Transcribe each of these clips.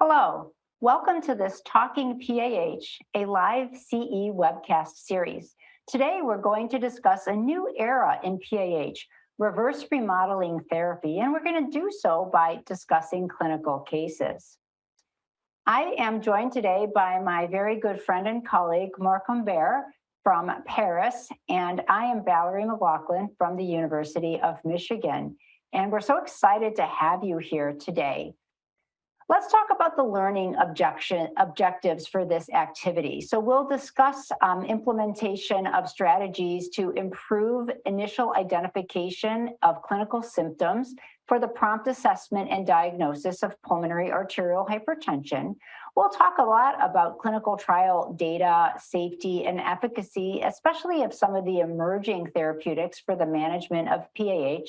Hello, welcome to this Talking PAH, a live CE webcast series. Today, we're going to discuss a new era in PAH, reverse remodeling therapy, and we're going to do so by discussing clinical cases. I am joined today by my very good friend and colleague, Marc Humbert from Paris, and I am Valerie McLaughlin from the University of Michigan. And we're so excited to have you here today. Let's talk about the learning objectives for this activity. So we'll discuss implementation of strategies to improve initial identification of clinical symptoms for the prompt assessment and diagnosis of pulmonary arterial hypertension. We'll talk a lot about clinical trial data, safety, and efficacy, especially of some of the emerging therapeutics for the management of PAH.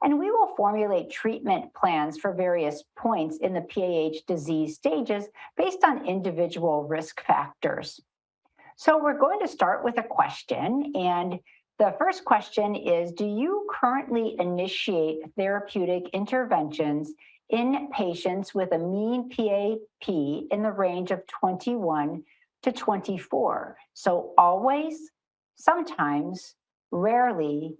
And we will formulate treatment plans for various points in the PAH disease stages based on individual risk factors. So we're going to start with a question, and the first question is, do you currently initiate therapeutic interventions in patients with a mean PAP in the range of 21 to 24? So always, sometimes, rarely,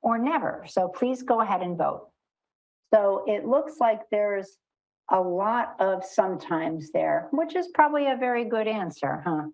or never. So please go ahead and vote. So it looks like there's a lot of sometimes there, which is probably a very good answer, huh?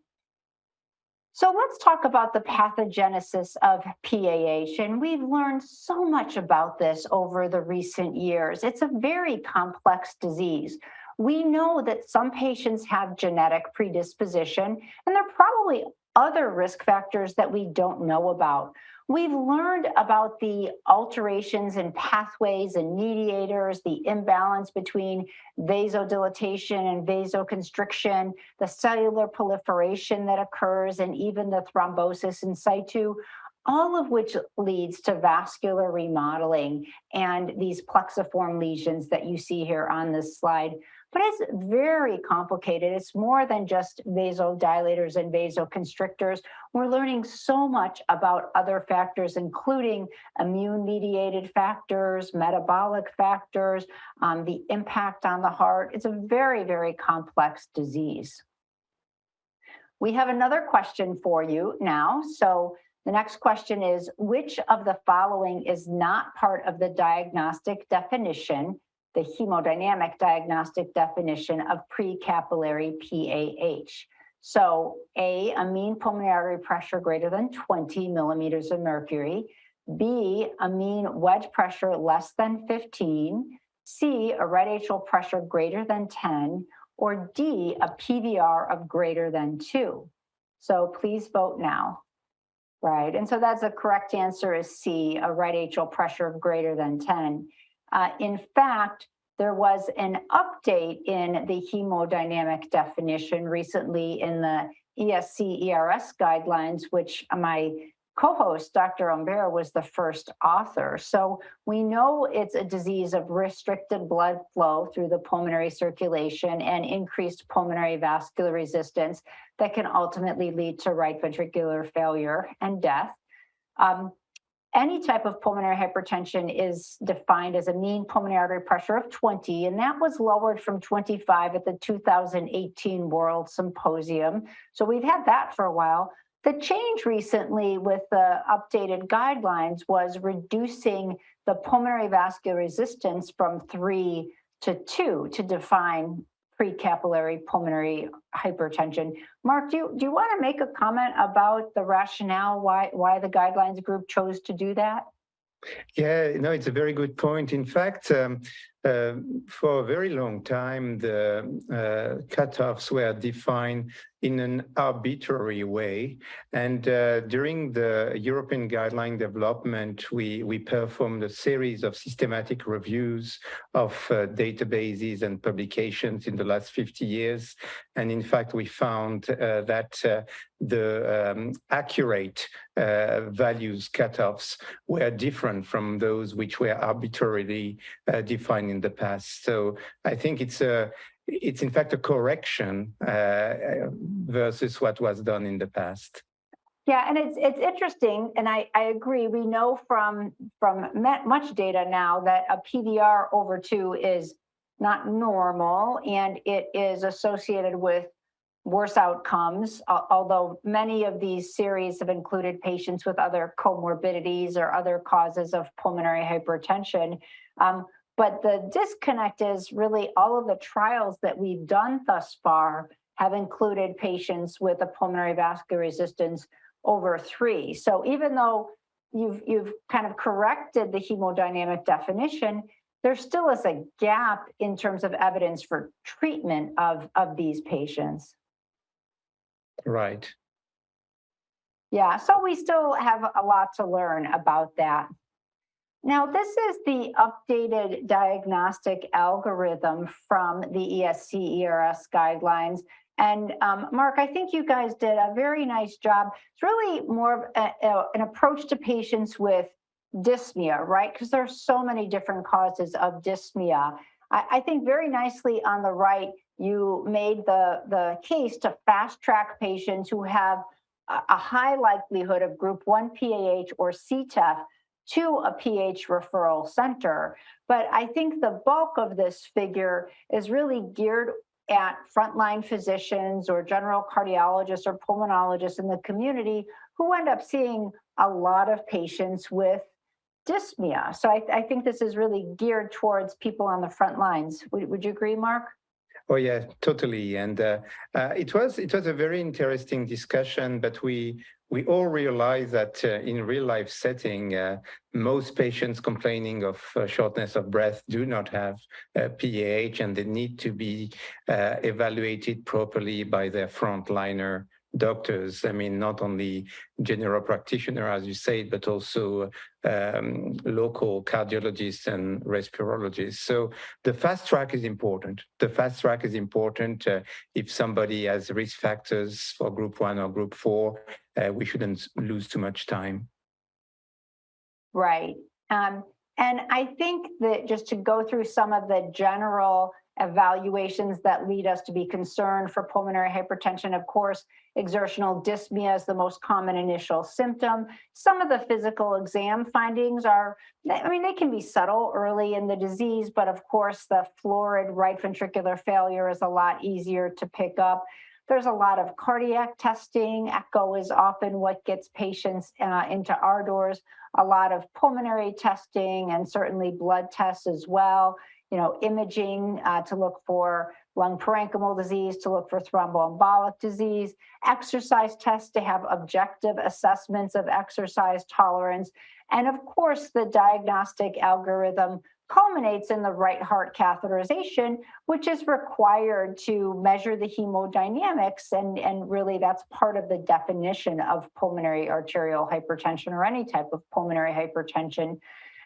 So let's talk about the pathogenesis of PAH, and we've learned so much about this over the recent years. It's a very complex disease. We know that some patients have genetic predisposition, and there are probably other risk factors that we don't know about. We've learned about the alterations in pathways and mediators, the imbalance between vasodilatation and vasoconstriction, the cellular proliferation that occurs, and even the thrombosis in situ, all of which leads to vascular remodeling and these plexiform lesions that you see here on this slide. But it's very complicated. It's more than just vasodilators and vasoconstrictors. We're learning so much about other factors, including immune-mediated factors, metabolic factors, the impact on the heart. It's a very, very complex disease. We have another question for you now. So the next question is, which of the following is not part of the diagnostic definition, the hemodynamic diagnostic definition of precapillary PAH? So A, a mean pulmonary artery pressure greater than 20 millimeters of mercury. B, a mean wedge pressure less than 15. C, a right atrial pressure greater than 10. Or D, a PVR of greater than 2. So please vote now. Right, and so that's the correct answer is C, a right atrial pressure of greater than 10. In fact, there was an update in the hemodynamic definition recently in the ESC-ERS guidelines, which my co-host, Dr. Humbert, was the first author. So we know it's a disease of restricted blood flow through the pulmonary circulation and increased pulmonary vascular resistance that can ultimately lead to right ventricular failure and death. Any type of pulmonary hypertension is defined as a mean pulmonary artery pressure of 20, and that was lowered from 25 at the 2018 World Symposium. So we've had that for a while. The change recently with the updated guidelines was reducing the pulmonary vascular resistance from 3 to 2 to define precapillary pulmonary hypertension. Marc, do you want to make a comment about the rationale why the guidelines group chose to do that? Yeah, no, it's a very good point. In fact, for a very long time, the cutoffs were defined in an arbitrary way. And during the European guideline development, we performed a series of systematic reviews of databases and publications in the last 50 years. And in fact, we found that the accurate values cutoffs were different from those which were arbitrarily defined in the past. So I think it's in fact a correction versus what was done in the past. Yeah, and it's interesting, and I agree. We know from much data now that a PVR over 2 is not normal, and it is associated with worse outcomes, although many of these series have included patients with other comorbidities or other causes of pulmonary hypertension. But the disconnect is really all of the trials that we've done thus far have included patients with a pulmonary vascular resistance over 3. So even though you've kind of corrected the hemodynamic definition, there still is a gap in terms of evidence for treatment of these patients. Right. Yeah, so we still have a lot to learn about that. Now, this is the updated diagnostic algorithm from the ESC/ERS guidelines. And Mark, I think you guys did a very nice job. It's really more of an approach to patients with dyspnea, right? Because there are so many different causes of dyspnea. I think very nicely on the right, you made the case to fast track patients who have a high likelihood of group 1 PAH or CTEPH to a PH referral center. But I think the bulk of this figure is really geared at frontline physicians or general cardiologists or pulmonologists in the community who end up seeing a lot of patients with dyspnea. So I think this is really geared towards people on the front lines. Would you agree, Mark? Oh yeah, totally. And it was a very interesting discussion, but we all realize that in real life setting, most patients complaining of shortness of breath do not have PAH, and they need to be evaluated properly by their frontliner doctors. I mean, not only general practitioner, as you said, but also local cardiologists and respirologists. So the fast track is important. The fast track is important if somebody has risk factors for group 1 or group 4. We shouldn't lose too much time. Right. And I think that just to go through some of the general evaluations that lead us to be concerned for pulmonary hypertension, of course, exertional dyspnea is the most common initial symptom. Some of the physical exam findings are, I mean, they can be subtle early in the disease, but of course, the florid right ventricular failure is a lot easier to pick up. There's a lot of cardiac testing. Echo is often what gets patients into our doors. A lot of pulmonary testing and certainly blood tests as well. You know, imaging to look for lung parenchymal disease, to look for thromboembolic disease, exercise tests to have objective assessments of exercise tolerance. And of course, the diagnostic algorithm culminates in the right heart catheterization, which is required to measure the hemodynamics. And really, that's part of the definition of pulmonary arterial hypertension or any type of pulmonary hypertension.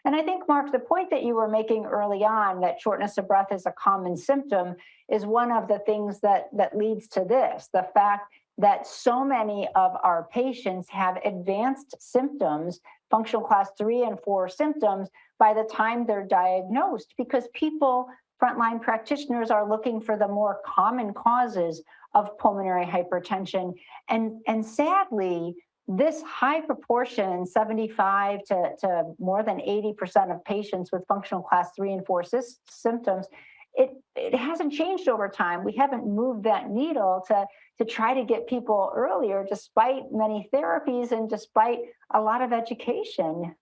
And I think, Mark, the point that you were making early on, that shortness of breath is a common symptom, is one of the things that leads to this, the fact that so many of our patients have advanced symptoms, functional class 3 and 4 symptoms, by the time they're diagnosed, because people, frontline practitioners, are looking for the more common causes of pulmonary hypertension. And sadly, this high proportion, 75 to more than 80% of patients with functional class 3 and 4 symptoms, it hasn't changed over time. We haven't moved that needle to try to get people earlier, despite many therapies and despite a lot of education.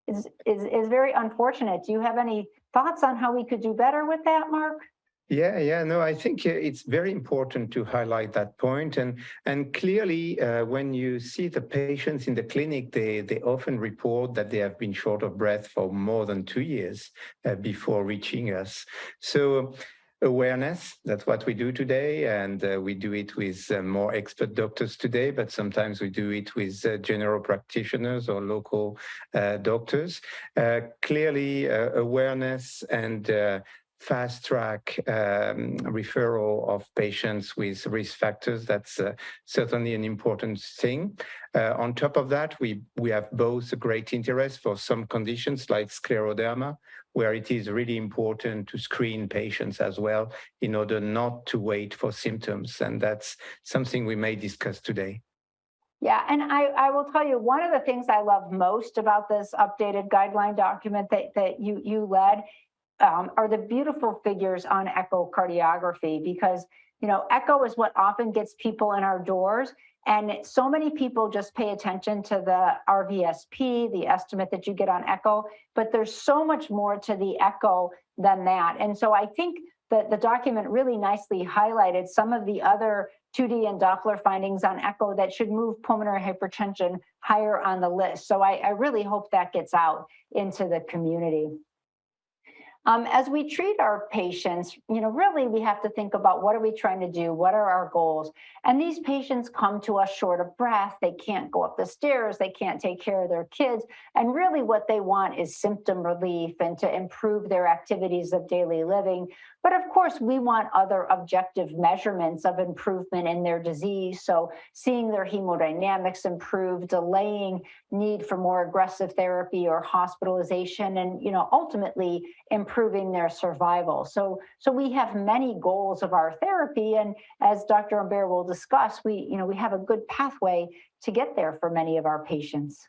Is very unfortunate. Do you have any thoughts on how we could do better with that, Mark? Yeah, no, I think it's very important to highlight that point. And clearly, when you see the patients in the clinic, they often report that they have been short of breath for more than 2 years before reaching us. So awareness, that's what we do today. And we do it with more expert doctors today, but sometimes we do it with general practitioners or local doctors. Clearly, awareness and fast track referral of patients with risk factors, that's certainly an important thing. On top of that, we have both a great interest for some conditions like scleroderma, where it is really important to screen patients as well in order not to wait for symptoms. And that's something we may discuss today. Yeah, and I will tell you, one of the things I love most about this updated guideline document that you led, are the beautiful figures on echocardiography, because echo is what often gets people in our doors. And so many people just pay attention to the RVSP, the estimate that you get on echo, but there's so much more to the echo than that. And so I think that the document really nicely highlighted some of the other 2D and Doppler findings on echo that should move pulmonary hypertension higher on the list. So I really hope that gets out into the community. As we treat our patients, really we have to think about, what are we trying to do? What are our goals? And these patients come to us short of breath. They can't go up the stairs. They can't take care of their kids. And really what they want is symptom relief and to improve their activities of daily living. But of course, we want other objective measurements of improvement in their disease. So seeing their hemodynamics improve, delaying need for more aggressive therapy or hospitalization, and ultimately improving their survival. So we have many goals of our therapy, and as Dr. Humbert will discuss, we have a good pathway to get there for many of our patients.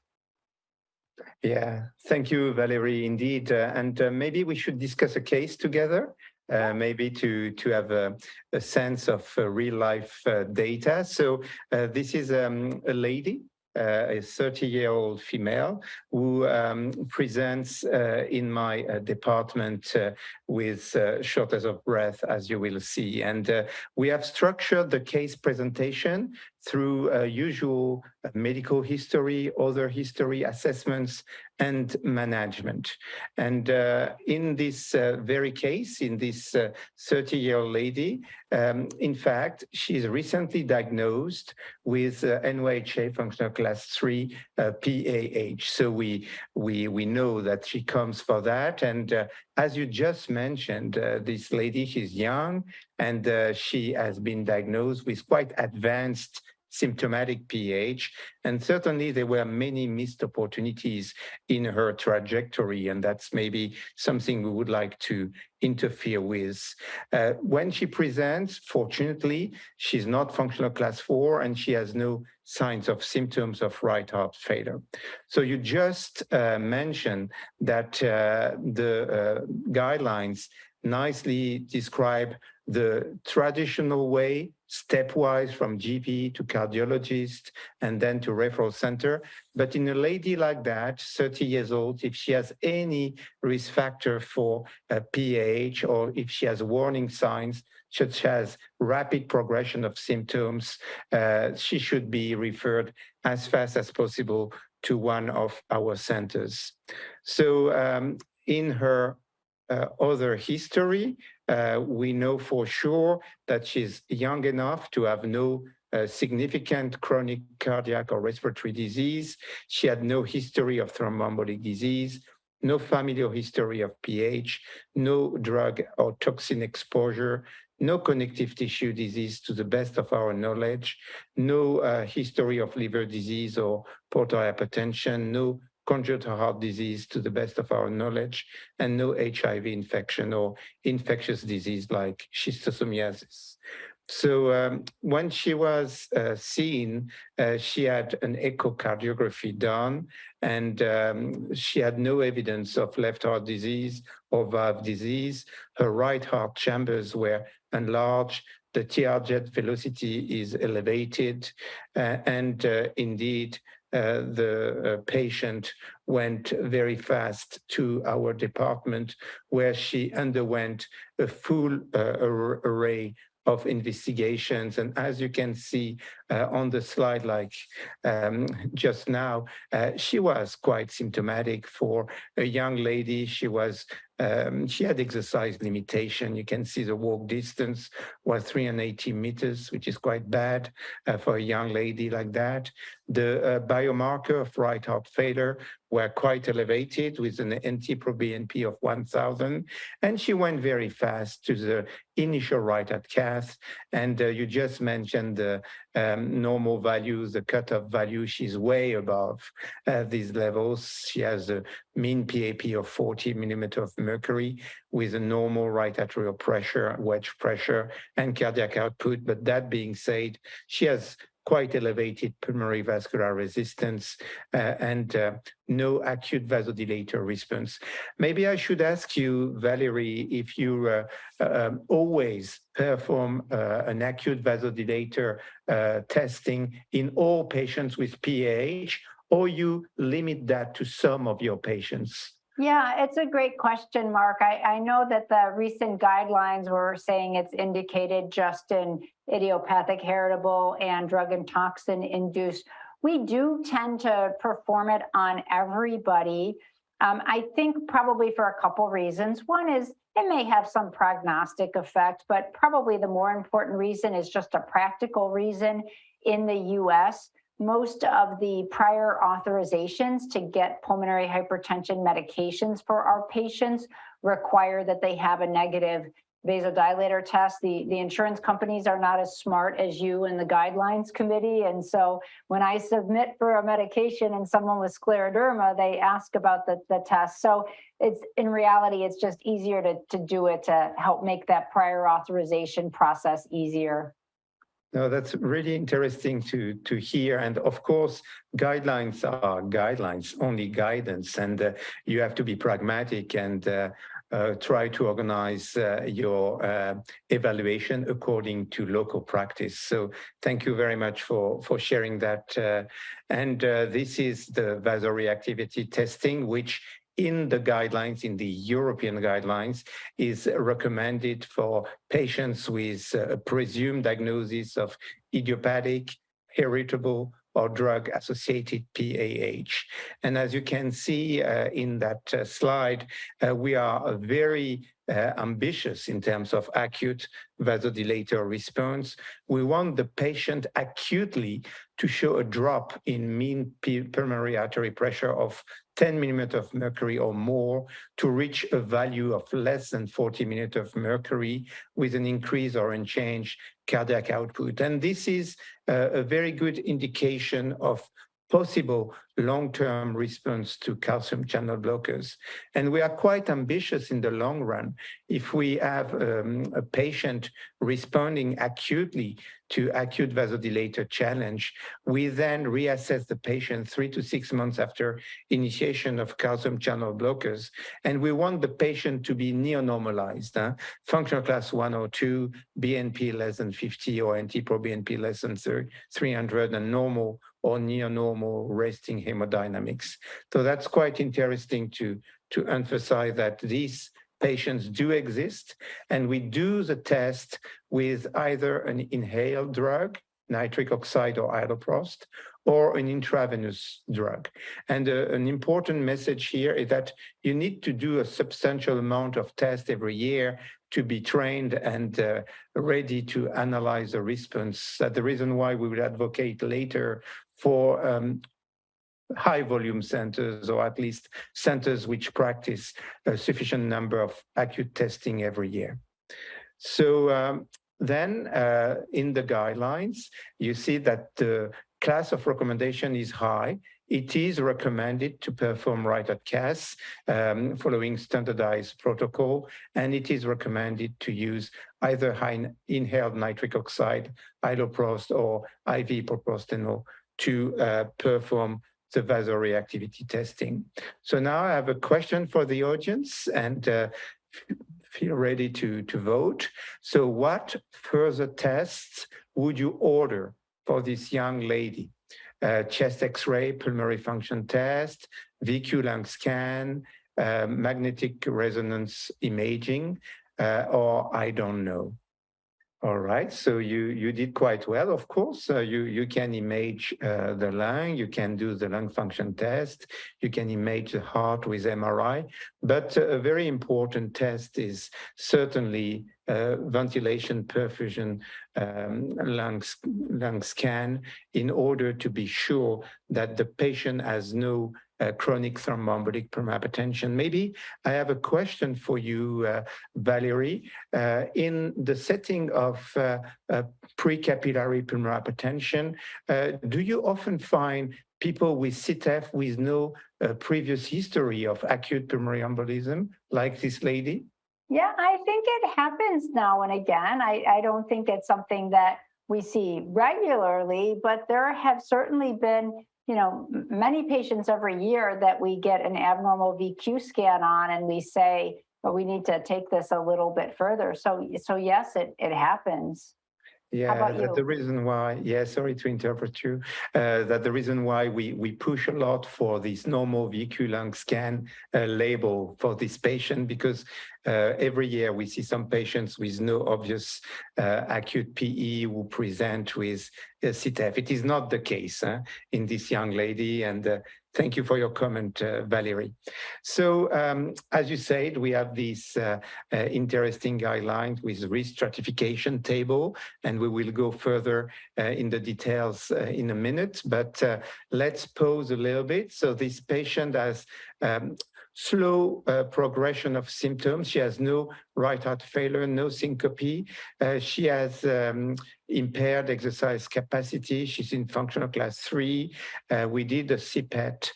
Yeah, thank you, Valerie, indeed. And maybe we should discuss a case together. Maybe to have a sense of real life data. So this is a lady, a 30-year-old female who presents in my department with shortness of breath, as you will see. And we have structured the case presentation through usual medical history, other history assessments, and management. And in this very case, in this 30-year-old lady, in fact, she's recently diagnosed with NYHA functional class 3 PAH. So we know that she comes for that. And as you just mentioned, this lady, she's young, and she has been diagnosed with quite advanced symptomatic PAH, and certainly there were many missed opportunities in her trajectory, and that's maybe something we would like to interfere with. When she presents, fortunately, she's not functional class 4, and she has no signs of symptoms of right heart failure. So you just mentioned that the guidelines nicely describe the traditional way, stepwise from GP to cardiologist and then to referral center. But in a lady like that, 30 years old, if she has any risk factor for PAH, or if she has warning signs, such as rapid progression of symptoms, she should be referred as fast as possible to one of our centers. So in her other history, we know for sure that she's young enough to have no significant chronic cardiac or respiratory disease. She had no history of thromboembolic disease, no familial history of PH, no drug or toxin exposure, no connective tissue disease to the best of our knowledge, no history of liver disease or portal hypertension, no congenital heart disease to the best of our knowledge, and no HIV infection or infectious disease like schistosomiasis. So when she was seen, she had an echocardiography done, and she had no evidence of left heart disease or valve disease. Her right heart chambers were enlarged. The TR jet velocity is elevated, and indeed, the patient went very fast to our department, where she underwent a full array of investigations. And as you can see on the slide, like just now, she was quite symptomatic for a young lady. She had exercise limitation. You can see the walk distance was 380 meters, which is quite bad for a young lady like that. The biomarker of right heart failure were quite elevated with an NT-proBNP of 1,000. And she went very fast to the initial right heart cath. And you just mentioned the normal values, the cutoff value. She's way above these levels. She has a mean PAP of 40 millimeters of mercury with a normal right atrial pressure, wedge pressure, and cardiac output. But that being said, she has quite elevated pulmonary vascular resistance and no acute vasodilator response. Maybe I should ask you, Valerie, if you always perform an acute vasodilator testing in all patients with PAH, or you limit that to some of your patients? Yeah, it's a great question, Mark. I know that the recent guidelines were saying it's indicated just in idiopathic heritable and drug and toxin induced. We do tend to perform it on everybody. I think probably for a couple reasons. One is it may have some prognostic effect, but probably the more important reason is just a practical reason. In the US, most of the prior authorizations to get pulmonary hypertension medications for our patients require that they have a negative vasodilator test. The insurance companies are not as smart as you and the guidelines committee. And so when I submit for a medication and someone with scleroderma, they ask about the test. So it's in reality, it's just easier to do it to help make that prior authorization process easier. No, that's really interesting to hear. And of course, guidelines are guidelines, only guidance. And you have to be pragmatic and try to organize your evaluation according to local practice. So thank you very much for sharing that. This is the vasoreactivity testing, which in the guidelines, in the European guidelines, is recommended for patients with a presumed diagnosis of idiopathic, heritable, or drug-associated PAH. And as you can see in that slide, we are very ambitious in terms of acute vasodilator response. We want the patient acutely to show a drop in mean pulmonary artery pressure of 10 millimeters of mercury or more to reach a value of less than 40 millimeters of mercury with an increase or unchanged cardiac output. And this is a very good indication of possible long-term response to calcium channel blockers. And we are quite ambitious in the long run. If we have a patient responding acutely to acute vasodilator challenge, we then reassess the patient 3 to 6 months after initiation of calcium channel blockers. And we want the patient to be near-normalized, functional class 1 or 2, BNP less than 50 or NT-proBNP less than 300, and normal or near normal resting hemodynamics. So that's quite interesting to emphasize that these patients do exist, and we do the test with either an inhaled drug, nitric oxide or iloprost, or an intravenous drug. And an important message here is that you need to do a substantial amount of tests every year to be trained and ready to analyze the response. That's the reason why we will advocate later for high volume centers, or at least centers which practice a sufficient number of acute testing every year. So then in the guidelines, you see that the class of recommendation is high. It is recommended to perform right at CAS following standardized protocol, and it is recommended to use either inhaled nitric oxide, iloprost, or IV propranolol to perform the vasoreactivity testing. So now I have a question for the audience, and feel ready to vote. So what further tests would you order for this young lady? Chest X-ray, pulmonary function test, VQ lung scan, magnetic resonance imaging, or I don't know. All right, so you did quite well, of course. You can image the lung, you can do the lung function test, you can image the heart with MRI, but a very important test is certainly ventilation perfusion lung scan, in order to be sure that the patient has no chronic thromboembolic pulmonary hypertension. Maybe I have a question for you, Valerie. In the setting of pre-capillary pulmonary hypertension, do you often find people with CTEPH with no previous history of acute pulmonary embolism, like this lady? Yeah, I think it happens now and again. I don't think it's something that we see regularly, but there have certainly been, many patients every year that we get an abnormal VQ scan on and we say, but we need to take this a little bit further. So yes, it happens. How about Yeah, you? the reason why, yeah, sorry to interrupt you, that the reason why we push a lot for this normal VQ lung scan label for this patient, because every year we see some patients with no obvious acute PE who present with CTEPH. It is not the case in this young lady, and thank you for your comment, Valerie. So as you said, we have these interesting guidelines with risk stratification table, and we will go further in the details in a minute, but let's pause a little bit. So this patient has slow progression of symptoms. She has no right heart failure, no syncope. She has impaired exercise capacity. She's in functional class 3. We did a CPET,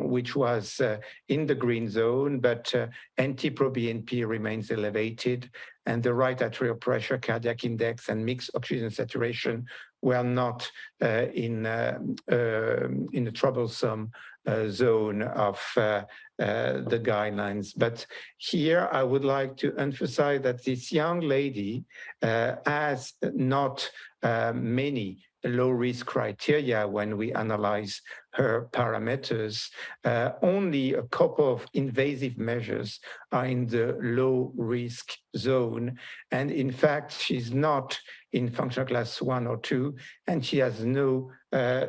which was in the green zone, but NT-proBNP remains elevated, and the right atrial pressure, cardiac index, and mixed oxygen saturation were not in a troublesome zone of the guidelines. But here I would like to emphasize that this young lady has not many low-risk criteria when we analyze her parameters. Only a couple of invasive measures are in the low-risk zone. And in fact, she's not in functional class 1 or 2, and she has no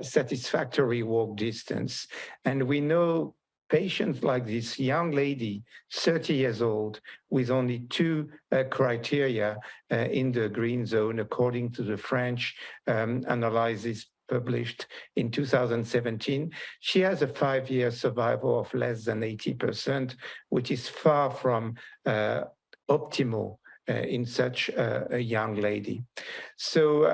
satisfactory walk distance. And we know patients like this young lady, 30 years old, with only 2 criteria in the green zone, according to the French analysis published in 2017, she has a 5-year survival of less than 80%, which is far from optimal in such a young lady. So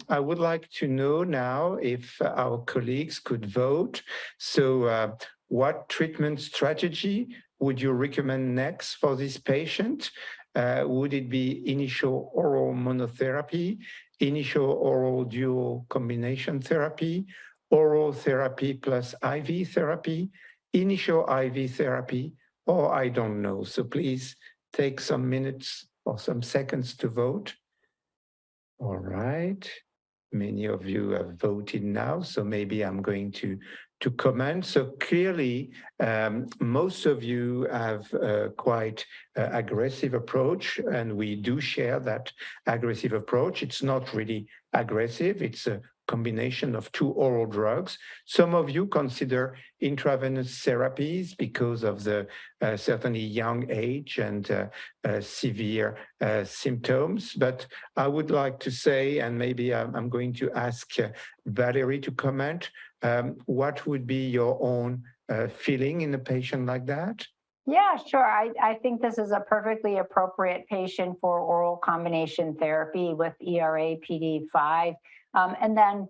I would like to know now if our colleagues could vote. So what treatment strategy would you recommend next for this patient? Would it be initial oral monotherapy, initial oral dual combination therapy, oral therapy plus IV therapy, initial IV therapy, or I don't know? So please take some minutes or some seconds to vote. All right. Many of you have voted now, so maybe I'm going to comment. So clearly, most of you have a quite aggressive approach, and we do share that aggressive approach. It's not really aggressive. It's a combination of 2 oral drugs. Some of you consider intravenous therapies because of the certainly young age and severe symptoms. But I would like to say, and maybe I'm going to ask Valerie to comment, what would be your own feeling in a patient like that? Yeah, sure. I think this is a perfectly appropriate patient for oral combination therapy with ERA PD5. And then,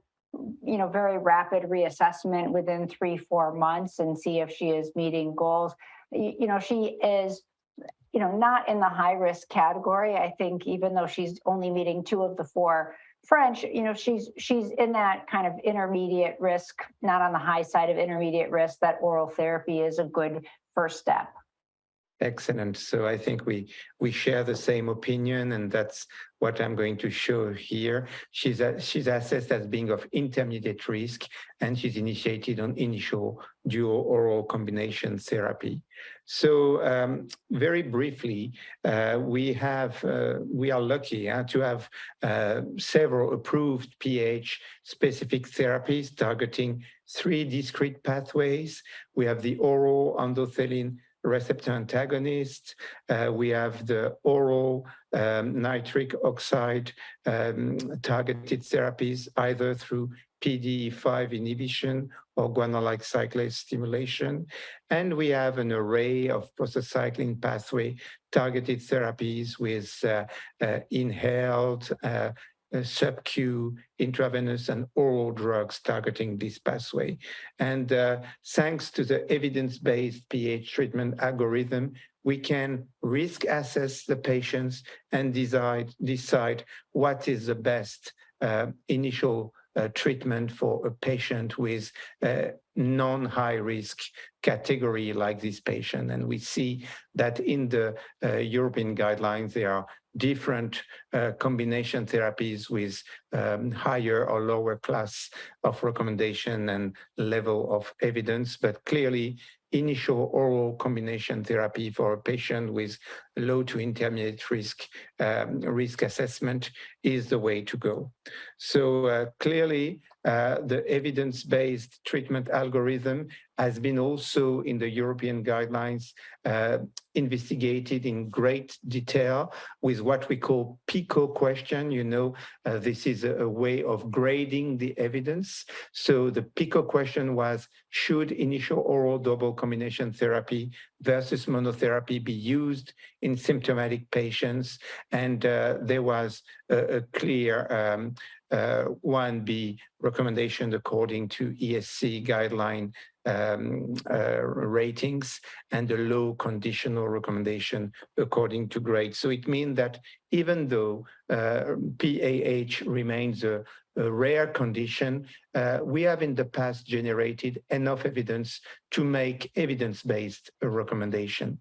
very rapid reassessment within 3-4 months and see if she is meeting goals. She is, not in the high risk category. I think even though she's only meeting 2 of the 4 French, she's in that kind of intermediate risk, not on the high side of intermediate risk, that oral therapy is a good first step. Excellent. So I think we share the same opinion, and that's what I'm going to show here. She's assessed as being of intermediate risk, and she's initiated on initial dual oral combination therapy. So very briefly, we are lucky to have several approved PAH-specific therapies targeting 3 discrete pathways. We have the oral endothelin receptor antagonist. We have the oral nitric oxide targeted therapies, either through PDE5 inhibition or guanylate cyclase stimulation. And we have an array of prostacyclin pathway targeted therapies with inhaled, sub-Q, intravenous, and oral drugs targeting this pathway. And thanks to the evidence-based PAH treatment algorithm, we can risk assess the patients and decide what is the best initial treatment for a patient with non-high risk category like this patient. And we see that in the European guidelines, there are different combination therapies with higher or lower class of recommendation and level of evidence, but clearly initial oral combination therapy for a patient with low to intermediate risk assessment is the way to go. So clearly, the evidence-based treatment algorithm has been also in the European guidelines investigated in great detail with what we call PICO question. You know, this is a way of grading the evidence. So the PICO question was, should initial oral double combination therapy versus monotherapy be used in symptomatic patients? And there was a clear 1B recommendation according to ESC guideline ratings, and a low conditional recommendation according to grade. So it means that even though PAH remains a rare condition, we have in the past generated enough evidence to make evidence-based recommendation.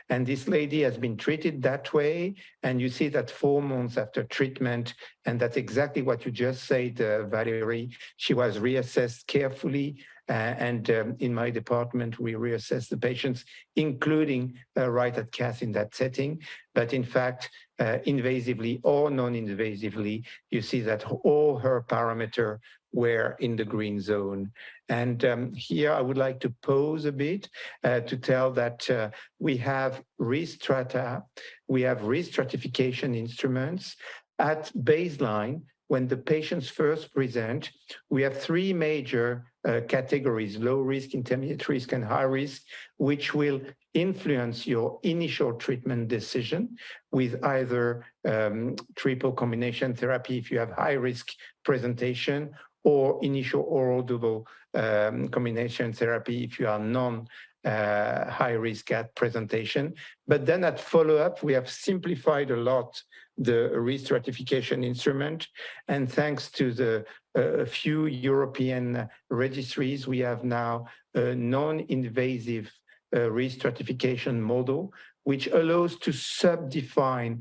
And this lady has been treated that way, and you see that 4 months after treatment, and that's exactly what you just said, Valerie, she was reassessed carefully, and in my department, we reassess the patients, including right at cath in that setting. But in fact, invasively or non-invasively, you see that all her parameters were in the green zone. And here I would like to pause a bit to tell that we have risk-strata, we have risk stratification instruments. At baseline, when the patients first present, we have 3 major categories: low risk, intermediate risk, and high risk, which will influence your initial treatment decision with either triple combination therapy if you have high risk presentation, or initial oral double combination therapy if you are high risk at presentation. But then at follow-up, we have simplified a lot the risk stratification instrument. And thanks to the few European registries, we have now a non-invasive risk stratification model, which allows to substratify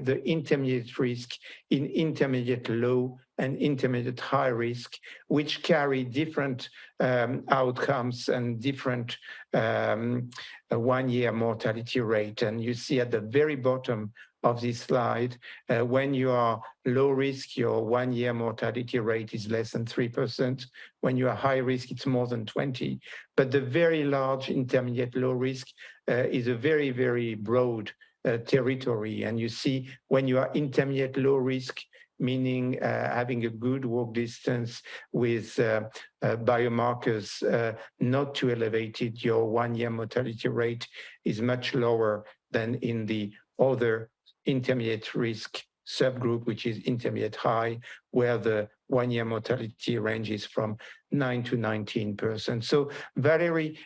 the intermediate risk in intermediate low and intermediate high risk, which carry different outcomes and different 1-year mortality rate. And you see at the very bottom of this slide, when you are low risk, your 1-year mortality rate is less than 3%. When you are high risk, it's more than 20. But the very large intermediate low risk is a very, very broad territory. And you see when you are intermediate low risk, meaning having a good walk distance with biomarkers not too elevated, your 1-year mortality rate is much lower than in the other intermediate risk subgroup, which is intermediate high, where the 1-year mortality ranges from 9 to 19%. So Valerie,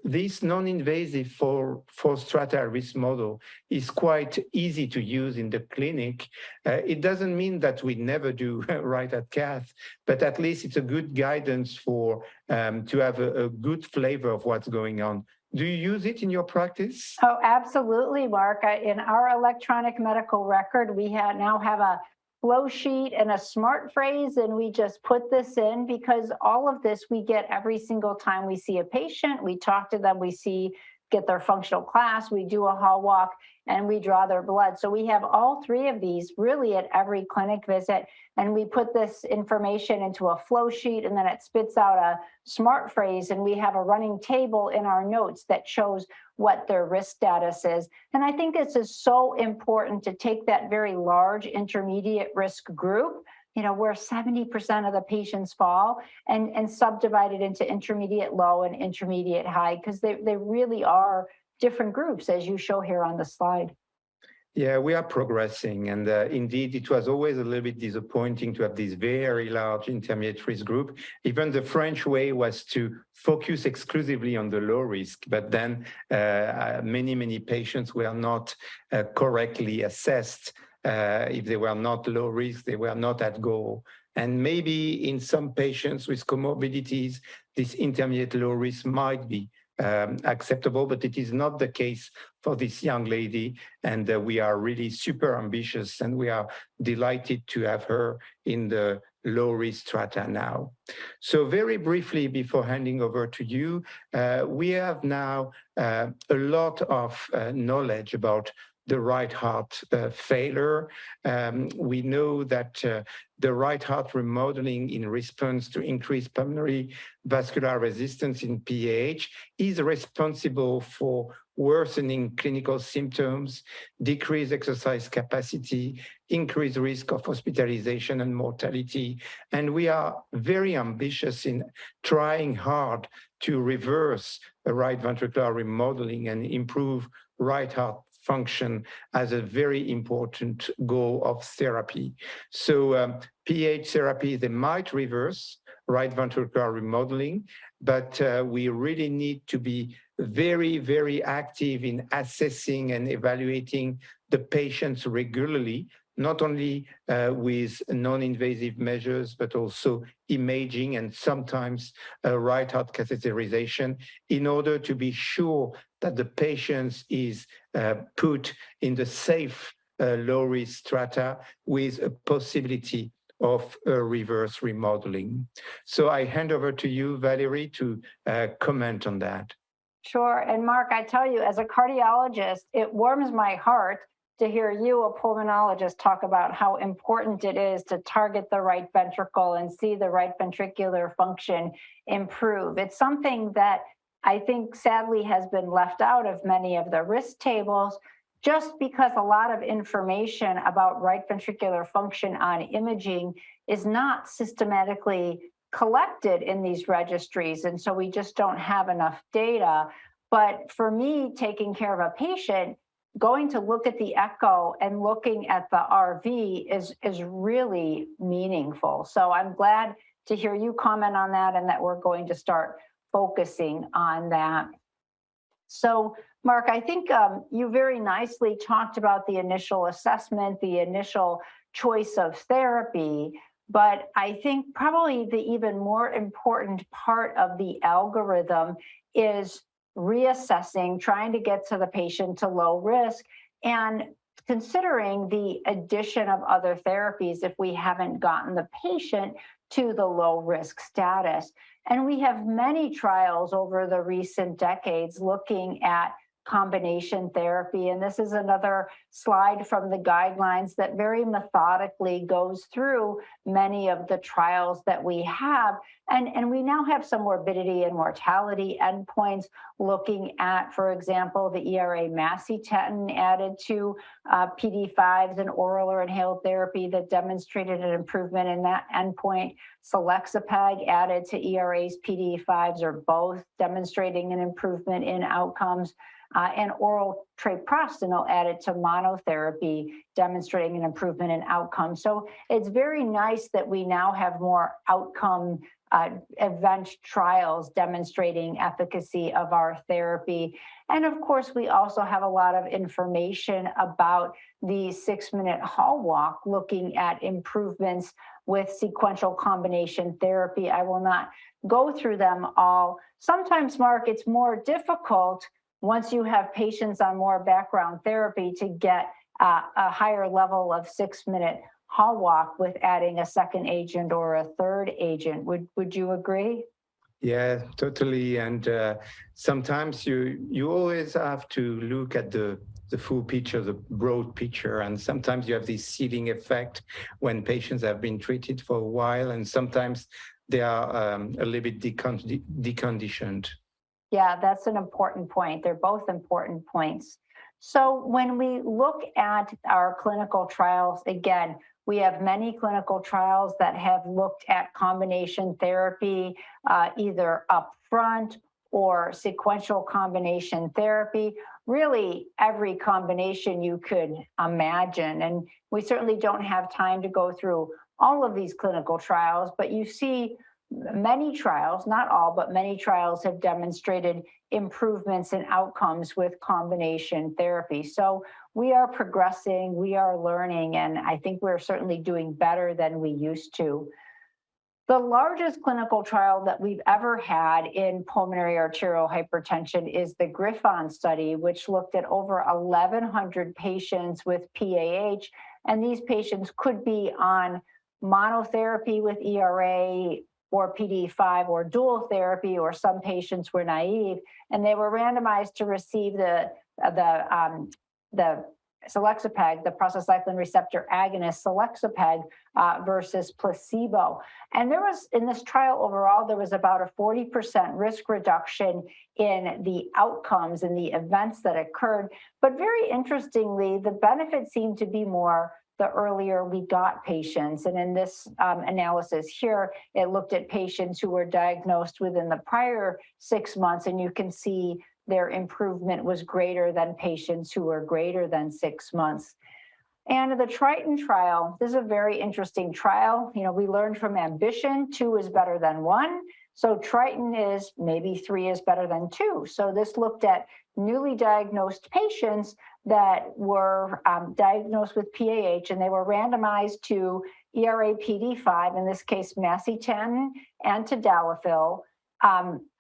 this non-invasive four strata risk model is quite easy to use in the clinic. It doesn't mean that we never do right at cath, but at least it's a good guidance for to have a good flavor of what's going on. Do you use it in your practice? Oh, absolutely, Mark. In our electronic medical record, we now have a flow sheet and a smart phrase, and we just put this in because all of this we get every single time we see a patient. We talk to them, get their functional class, we do a hall walk, and we draw their blood. So we have all 3 of these really at every clinic visit, and we put this information into a flow sheet, and then it spits out a smart phrase, and we have a running table in our notes that shows what their risk status is. And I think this is so important to take that very large intermediate risk group, where 70% of the patients fall, and subdivide it into intermediate low and intermediate high, because they really are different groups, as you show here on the slide. Yeah, we are progressing. And indeed, it was always a little bit disappointing to have this very large intermediate risk group. Even the French way was to focus exclusively on the low risk, but then many patients were not correctly assessed. If they were not low risk, they were not at goal. And maybe in some patients with comorbidities, this intermediate low risk might be acceptable, but it is not the case for this young lady. And we are really super ambitious, and we are delighted to have her in the low risk strata now. So very briefly, before handing over to you, we have now a lot of knowledge about the right heart failure. We know that the right heart remodeling in response to increased pulmonary vascular resistance in PAH is responsible for worsening clinical symptoms, decreased exercise capacity, increased risk of hospitalization and mortality. And we are very ambitious in trying hard to reverse the right ventricular remodeling and improve right heart function as a very important goal of therapy. So PAH therapy, they might reverse right ventricular remodeling, but we really need to be very active in assessing and evaluating the patients regularly, not only with non-invasive measures, but also imaging and sometimes right heart catheterization, in order to be sure that the patient is put in the safe low-risk strata with a possibility of reverse remodeling. So I hand over to you, Valerie, to comment on that. Sure. And Mark, I tell you, as a cardiologist, it warms my heart to hear you, a pulmonologist, talk about how important it is to target the right ventricle and see the right ventricular function improve. It's something that I think sadly has been left out of many of the risk tables, just because a lot of information about right ventricular function on imaging is not systematically collected in these registries. And so we just don't have enough data. But for me, taking care of a patient, going to look at the echo and looking at the RV is really meaningful. So I'm glad to hear you comment on that, and that we're going to start focusing on that. So Mark, I think you very nicely talked about the initial assessment, the initial choice of therapy, but I think probably the even more important part of the algorithm is reassessing, trying to get to the patient to low risk, and considering the addition of other therapies if we haven't gotten the patient to the low risk status. And we have many trials over the recent decades looking at combination therapy. And this is another slide from the guidelines that very methodically goes through many of the trials that we have. And we now have some morbidity and mortality endpoints looking at, for example, the ERA macitentan added to PD5s and oral or inhaled therapy that demonstrated an improvement in that endpoint. Selexipag added to ERA's PD5s are both demonstrating an improvement in outcomes. And oral treprostinil added to monotherapy, demonstrating an improvement in outcomes. So it's very nice that we now have more outcome event trials demonstrating efficacy of our therapy. And of course, we also have a lot of information about the 6-minute hall walk, looking at improvements with sequential combination therapy. I will not go through them all. Sometimes, Mark, it's more difficult once you have patients on more background therapy to get a higher level of 6-minute hall walk with adding a second agent or a third agent. Would you agree? Yeah, totally. And sometimes you always have to look at the full picture, the broad picture. And sometimes you have this ceiling effect when patients have been treated for a while, and sometimes they are a little bit deconditioned. Yeah, that's an important point. They're both important points. So when we look at our clinical trials, again, we have many clinical trials that have looked at combination therapy either upfront or sequential combination therapy, really every combination you could imagine. And we certainly don't have time to go through all of these clinical trials, but you see many trials, not all, but many trials have demonstrated improvements in outcomes with combination therapy. So we are progressing, we are learning, and I think we're certainly doing better than we used to. The largest clinical trial that we've ever had in pulmonary arterial hypertension is the Griffon study, which looked at over 1,100 patients with PAH, and these patients could be on monotherapy with ERA or PDE5 or dual therapy, or some patients were naive, and they were randomized to receive the selexipag, the prostacyclin receptor agonist selexipag versus placebo. And there was, in this trial overall, there was about a 40% risk reduction in the outcomes and the events that occurred. But very interestingly, the benefit seemed to be more the earlier we got patients. And in this analysis here, it looked at patients who were diagnosed within the prior 6 months, and you can see their improvement was greater than patients who were greater than 6 months. And the Triton trial, this is a very interesting trial. You know, we learned from Ambition, 2 is better than 1. So Triton is maybe 3 is better than 2. So this looked at newly diagnosed patients that were diagnosed with PAH, and they were randomized to ERA PD5, in this case, macitentan and tadalafil.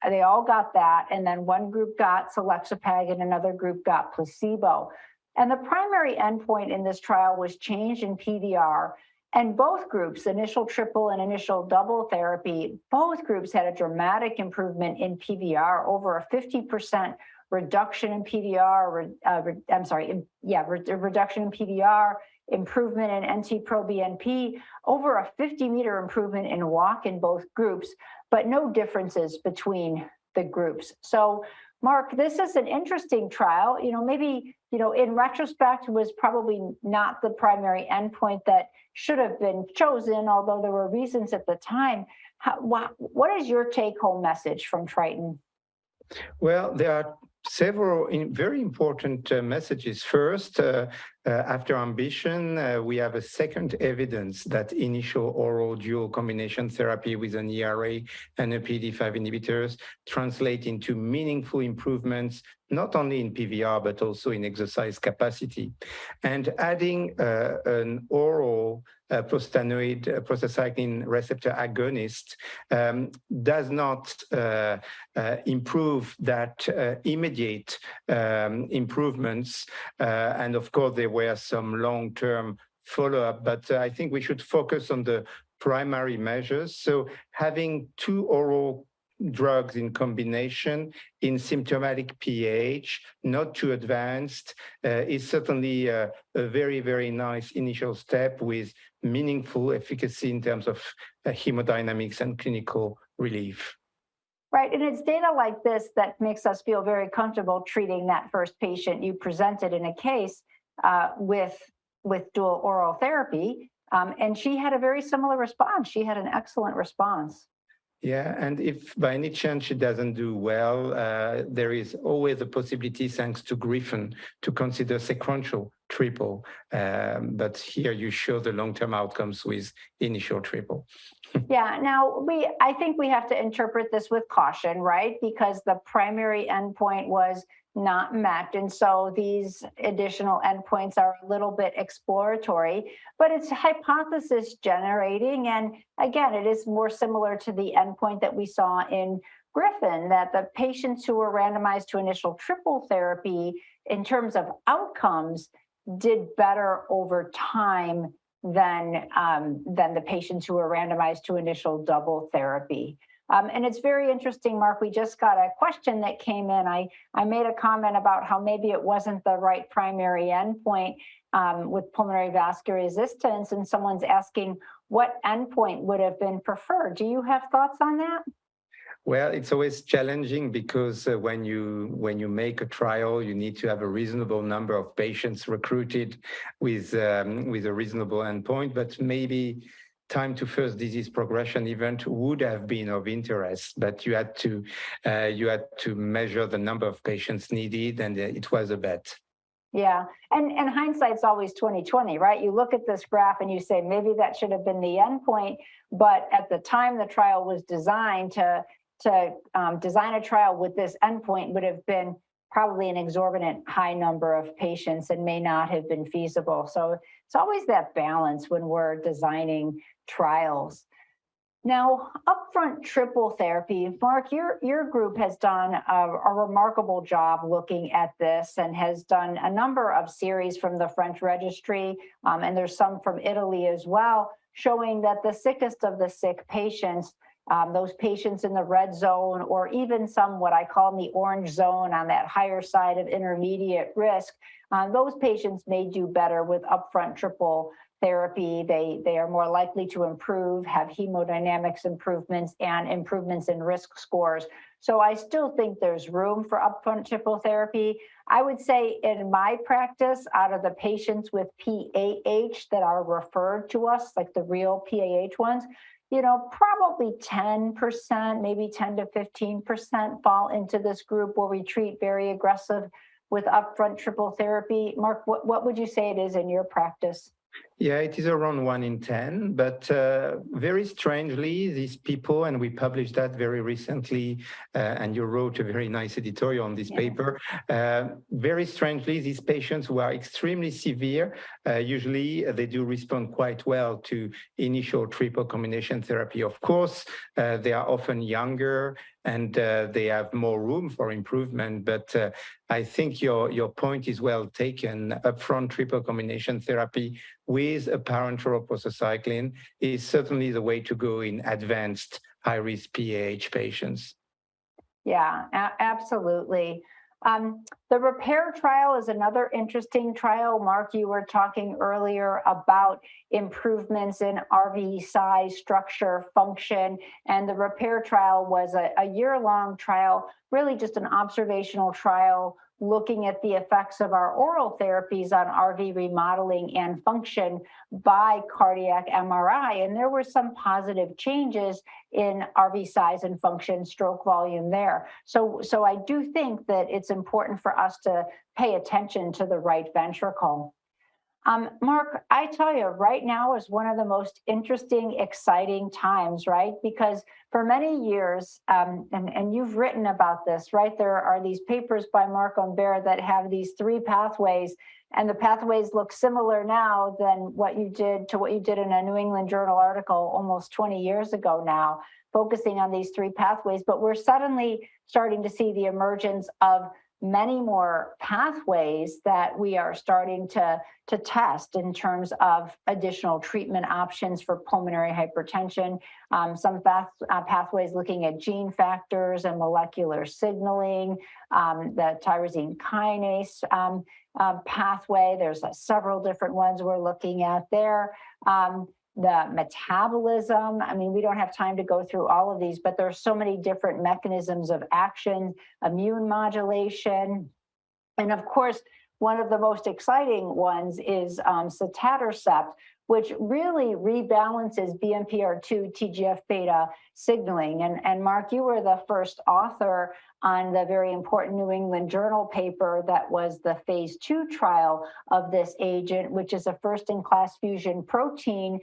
They all got that, and then one group got selexipag and another group got placebo. And the primary endpoint in this trial was change in PVR, and both groups, initial triple and initial double therapy, both groups had a dramatic improvement in PVR, over a 50% reduction in PVR, reduction in PVR, improvement in NT-proBNP, over a 50-meter improvement in walk in both groups, but no differences between the groups. So, Mark, this is an interesting trial. You know, maybe, you know, in retrospect, was probably not the primary endpoint that should have been chosen, although there were reasons at the time. What is your take-home message from Triton? Well, there are several very important messages. First, after Ambition, we have a second evidence that initial oral dual combination therapy with an ERA and a PDE5 inhibitors translate into meaningful improvements, not only in PVR, but also in exercise capacity. And adding an oral prostacyclin receptor agonist does not improve that immediate improvements. And of course, there were some long-term follow-up, but I think we should focus on the primary measures. So having 2 oral drugs in combination in symptomatic PAH, not too advanced, is certainly a very, very nice initial step with meaningful efficacy in terms of hemodynamics and clinical relief. Right, and it's data like this that makes us feel very comfortable treating that first patient you presented in a case with dual oral therapy, and she had a very similar response. She had an excellent response. Yeah, and if by any chance she doesn't do well, there is always a possibility, thanks to Griffon, to consider sequential triple. But here you show the long-term outcomes with initial triple. Yeah, now I think we have to interpret this with caution, right? Because the primary endpoint was not met. And so these additional endpoints are a little bit exploratory, but it's hypothesis generating. And again, it is more similar to the endpoint that we saw in Griffon, that the patients who were randomized to initial triple therapy in terms of outcomes did better over time than the patients who were randomized to initial double therapy. And it's very interesting, Mark, we just got a question that came in. I made a comment about how maybe it wasn't the right primary endpoint with pulmonary vascular resistance, and someone's asking what endpoint would have been preferred. Do you have thoughts on that? Well, it's always challenging because when you make a trial, you need to have a reasonable number of patients recruited with a reasonable endpoint. But maybe time to first disease progression event would have been of interest, but you had to measure the number of patients needed, and it was a bet. Yeah, and hindsight's always 2020, right? You look at this graph and you say maybe that should have been the endpoint, but at the time the trial was designed to design a trial with this endpoint would have been probably an exorbitant high number of patients and may not have been feasible. So it's always that balance when we're designing trials. Now, upfront triple therapy, Mark, your group has done a remarkable job looking at this and has done a number of series from the French registry, and there's some from Italy as well, showing that the sickest of the sick patients, those patients in the red zone, or even some what I call in the orange zone on that higher side of intermediate risk, those patients may do better with upfront triple therapy. They are more likely to improve, have hemodynamics improvements, and improvements in risk scores. So I still think there's room for upfront triple therapy. I would say in my practice, out of the patients with PAH that are referred to us, like the real PAH ones, probably 10%, maybe 10 to 15% fall into this group where we treat very aggressive with upfront triple therapy. Mark, what would you say it is in your practice? Yeah, it is around 1 in 10, but very strangely, these people, and we published that very recently, and you wrote a very nice editorial on this paper. Very strangely, these patients who are extremely severe, usually they do respond quite well to initial triple combination therapy. Of course, they are often younger and they have more room for improvement, but I think your point is well taken. Upfront triple combination therapy with a parenteral prostacyclin is certainly the way to go in advanced high-risk PAH patients. Yeah, absolutely. The repair trial is another interesting trial. Mark, you were talking earlier about improvements in RV size, structure, function, and the repair trial was a year-long trial, really just an observational trial looking at the effects of our oral therapies on RV remodeling and function by cardiac MRI. And there were some positive changes in RV size and function, stroke volume there. So I do think that it's important for us to pay attention to the right ventricle. Mark, I tell you, right now is one of the most interesting, exciting times, right? Because for many years, and you've written about this, right? There are these papers by Mark Humbert that have these 3 pathways, and the pathways look similar now than what you did in a New England Journal article almost 20 years ago now, focusing on these 3 pathways. But we're suddenly starting to see the emergence of many more pathways that we are starting to test in terms of additional treatment options for pulmonary hypertension. Some pathways looking at gene factors and molecular signaling, the tyrosine kinase pathway. There's several different ones we're looking at there. The metabolism, I mean, we don't have time to go through all of these, but there are so many different mechanisms of action, immune modulation. And of course, one of the most exciting ones is sotatercept, which really rebalances BMPR2 TGF-beta signaling. And Mark, you were the first author on the very important New England Journal paper that was the phase 2 trial of this agent, which is a first-in-class fusion protein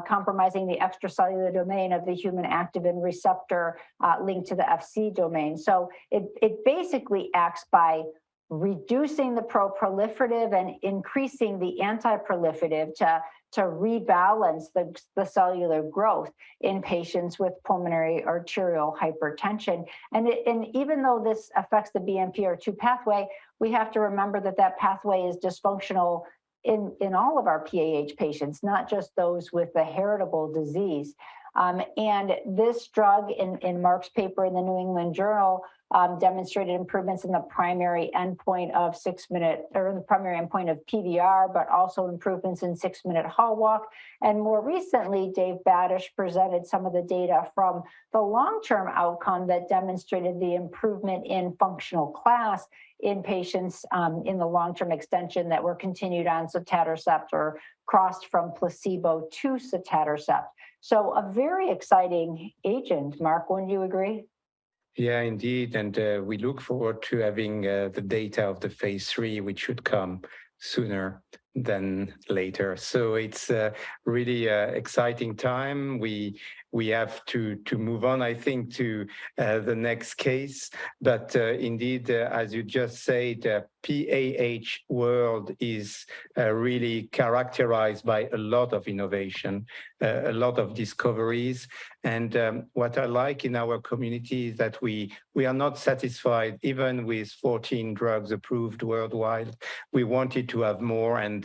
compromising the extracellular domain of the human activin receptor linked to the FC domain. So it basically acts by reducing the pro-proliferative and increasing the anti-proliferative to rebalance the cellular growth in patients with pulmonary arterial hypertension. And even though this affects the BMPR2 pathway, we have to remember that pathway is dysfunctional in all of our PAH patients, not just those with the heritable disease. And this drug in Mark's paper in the New England Journal demonstrated improvements in the primary endpoint of 6-minute, or the primary endpoint of PVR, but also improvements in 6-minute hall walk. And more recently, Dave Badish presented some of the data from the long-term outcome that demonstrated the improvement in functional class in patients in the long-term extension that were continued on sotatercept or crossed from placebo to sotatercept. So a very exciting agent. Mark, wouldn't you agree? Yeah, indeed. And we look forward to having the data of the phase 3, which should come sooner than later. So it's a really exciting time. We have to move on, I think, to the next case. But indeed, as you just said, PAH world is really characterized by a lot of innovation, a lot of discoveries. And what I like in our community is that we are not satisfied even with 14 drugs approved worldwide. We wanted to have more, and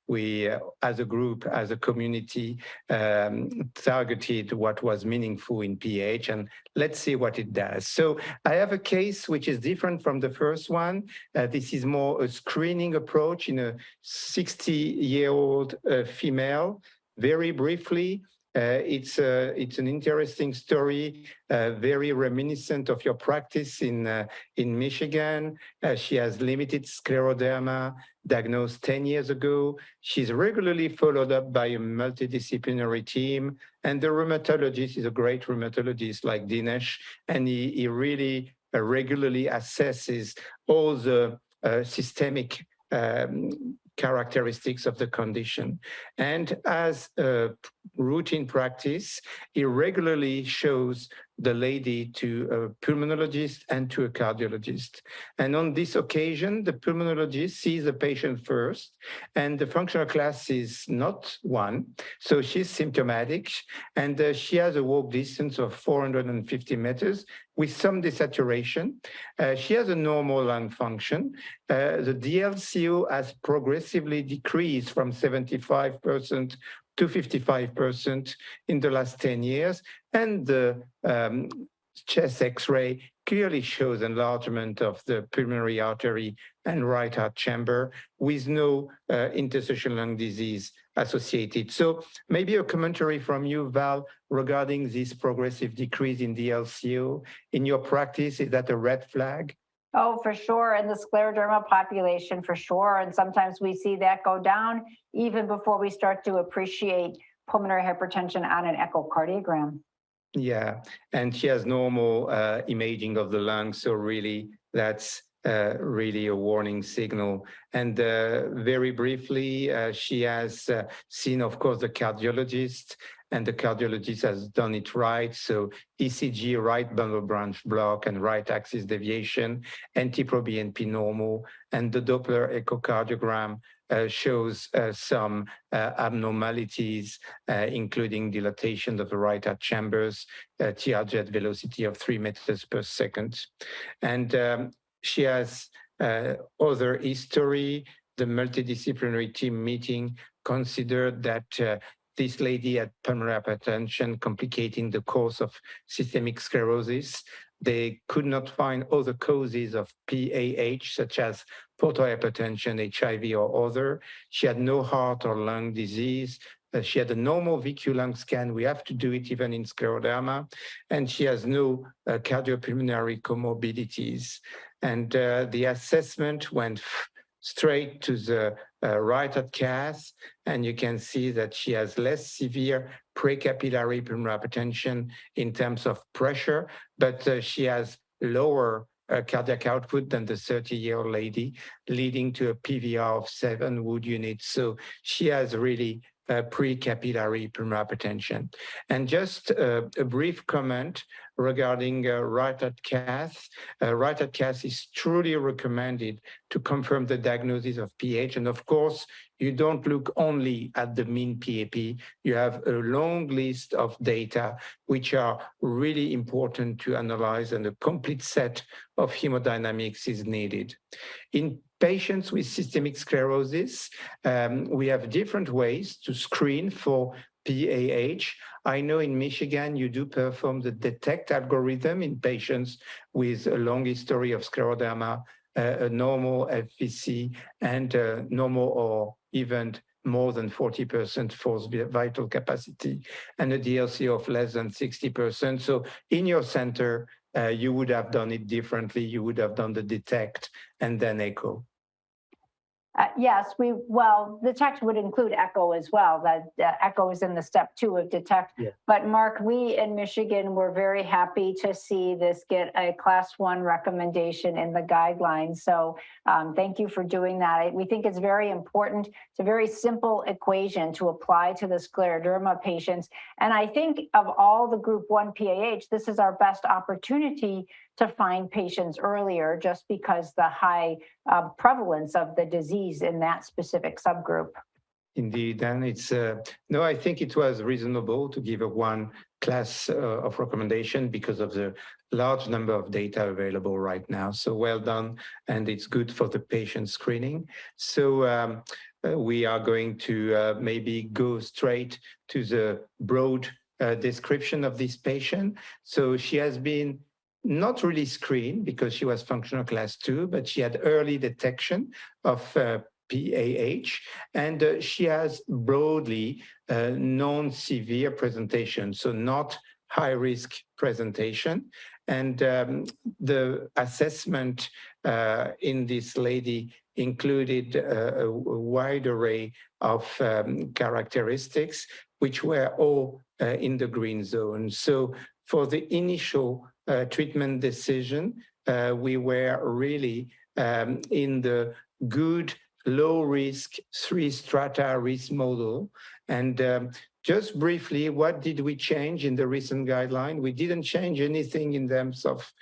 we, as a group, as a community, targeted what was meaningful in PAH, and let's see what it does. So I have a case which is different from the first one. This is more a screening approach in a 60-year-old female. Very briefly, it's an interesting story, very reminiscent of your practice in Michigan. She has limited scleroderma, diagnosed 10 years ago. She's regularly followed up by a multidisciplinary team, and the rheumatologist is a great rheumatologist like Dinesh, and he really regularly assesses all the systemic characteristics of the condition. And as a routine practice, he regularly shows the lady to a pulmonologist and to a cardiologist. And on this occasion, the pulmonologist sees the patient first, and the functional class is not 1. So she's symptomatic, and she has a walk distance of 450 meters with some desaturation. She has a normal lung function. The DLCO has progressively decreased from 75% to 55% in the last 10 years. And the chest X-ray clearly shows enlargement of the pulmonary artery and right heart chamber with no interstitial lung disease associated. So maybe a commentary from you, Val, regarding this progressive decrease in the LCO. In your practice, is that a red flag? Oh, for sure. In the scleroderma population, for sure. And sometimes we see that go down even before we start to appreciate pulmonary hypertension on an echocardiogram. Yeah, and she has normal imaging of the lungs, so really that's really a warning signal. And very briefly, she has seen, of course, the cardiologist, and the cardiologist has done it right. So ECG, right bundle branch block and right axis deviation, NT-proBNP normal, and the Doppler echocardiogram shows some abnormalities, including dilatation of the right heart chambers, TR jet velocity of 3 meters per second. And she has other history. The multidisciplinary team meeting considered that this lady had pulmonary hypertension complicating the course of systemic sclerosis. They could not find other causes of PAH, such as portal hypertension, HIV, or other. She had no heart or lung disease. She had a normal VQ lung scan. We have to do it even in scleroderma. And she has no cardiopulmonary comorbidities. And the assessment went straight to the right heart cath, and you can see that she has less severe precapillary pulmonary hypertension in terms of pressure, but she has lower cardiac output than the 30-year-old lady, leading to a PVR of 7 Wood units. So she has really precapillary pulmonary hypertension. And just a brief comment regarding right heart cath. Right heart cath is truly recommended to confirm the diagnosis of PH. And of course, you don't look only at the mean PAP. You have a long list of data which are really important to analyze, and a complete set of hemodynamics is needed. In patients with systemic sclerosis, we have different ways to screen for PAH. I know in Michigan, you do perform the DETECT algorithm in patients with a long history of scleroderma, a normal FVC, and normal or even more than 40% forced vital capacity, and a DLCO of less than 60%. So in your center, you would have done it differently. You would have done the DETECT and then echo. Yes, well, detect would include echo as well. That echo is in the step 2 of detect. Yeah. But Mark, we in Michigan were very happy to see this get a class 1 recommendation in the guidelines. So thank you for doing that. We think it's very important. It's a very simple equation to apply to the scleroderma patients. And I think of all the group 1 PAH, this is our best opportunity to find patients earlier, just because the high prevalence of the disease in that specific subgroup. Indeed, and it's no, I think it was reasonable to give a one class of recommendation because of the large number of data available right now. So well done, and it's good for the patient screening. So we are going to maybe go straight to the broad description of this patient. So she has been not really screened because she was functional class 2, but she had early detection of PAH, and she has broadly non-severe presentation, so not high-risk presentation. And the assessment in this lady included a wide array of characteristics, which were all in the green zone. So for the initial treatment decision, we were really in the good low risk 3 strata risk model. And just briefly, what did we change in the recent guideline? We didn't change anything in terms of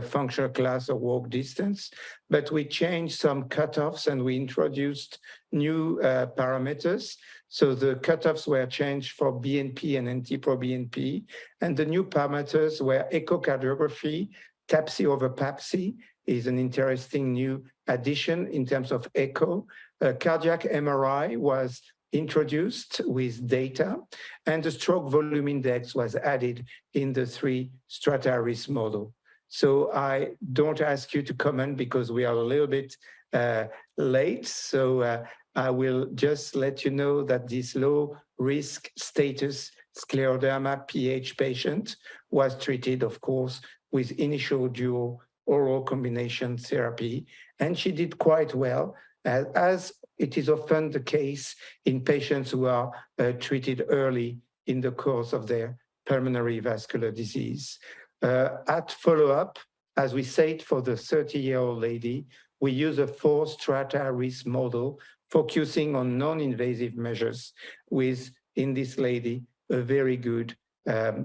functional class or walk distance, but we changed some cutoffs and we introduced new parameters. So the cutoffs were changed for BNP and NT-proBNP, and the new parameters were echocardiography. TAPSE over PAPSE is an interesting new addition in terms of echo. Cardiac MRI was introduced with data, and the stroke volume index was added in the 3 strata risk model. So I don't ask you to comment because we are a little bit late. So I will just let you know that this low risk status scleroderma PH patient was treated, of course, with initial dual oral combination therapy. And she did quite well, as it is often the case in patients who are treated early in the course of their pulmonary vascular disease. At follow-up, as we said for the 30-year-old lady, we use a 4 strata risk model focusing on non-invasive measures with, in this lady, a very good